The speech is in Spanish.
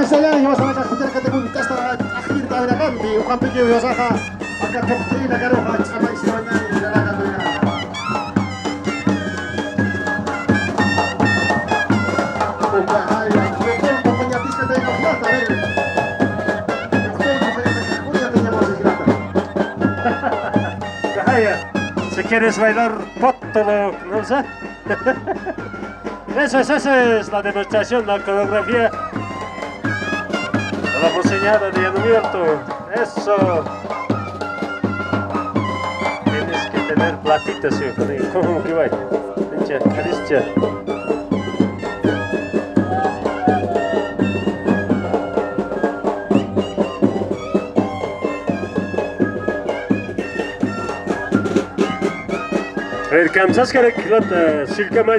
Sayang ya masalah kita kata pun kita start akhir tahun kan di ukam pikir usaha akan bukti negara apa istilahnya di dalam dunia. Bahaya, betul menyatiskan dari kita tadi. Bahaya. Si quieres bailar pótolo, no sé. Eso es la demostración, la coreografía. La monseñada de Adalberto. Eso. Tienes que tener platitas, ¿sí? ¿Cómo que va? Pinche, caricia. Erkam Saskara Kilata Silkamal